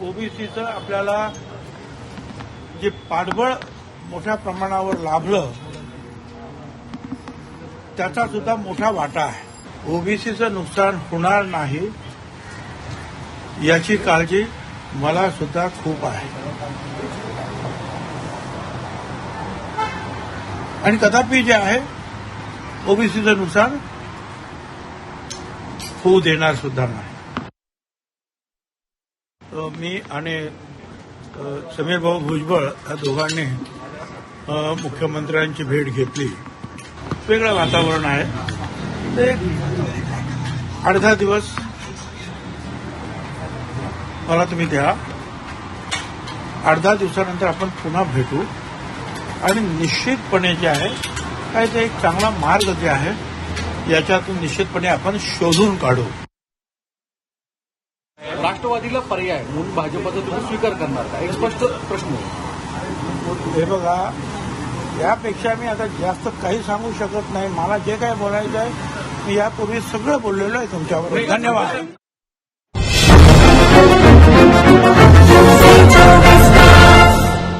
ओबीसीचं आपल्याला जे पाठबळ मोठ्या प्रमाणावर लाभलं त्याचा सुद्धा मोठा वाटा आहे. ओबीसीचं नुकसान होणार नाही याची काळजी मला सुद्धा खूप आहे आणि कदापि जे आहे ओबीसीचं नुकसान होऊ देणार सुद्धा नाही. मी आणि समीर भाऊ भुजबळ या दोघांनी मुख्यमंत्र्यांची भेट घेतली. वेगळं वातावरण आहे. ते 8-10 दिवस मला तुम्ही द्या. 8-10 दिवसानंतर आपण पुन्हा भेटू आणि निश्चितपणे जे आहे काय ते एक चांगला मार्ग जे आहे याच्यातून निश्चितपणे आपण शोधून काढू. राष्ट्रवादीला पर्याय म्हणून भाजपचा तुम्ही स्वीकार करणार का? एक स्पष्ट प्रश्न. हे बघा, यापेक्षा मी आता जास्त काही सांगू शकत नाही. मला जे काय बोलायचं आहे मी यापूर्वी सगळं बोललेलो आहे तुमच्यावर. धन्यवाद.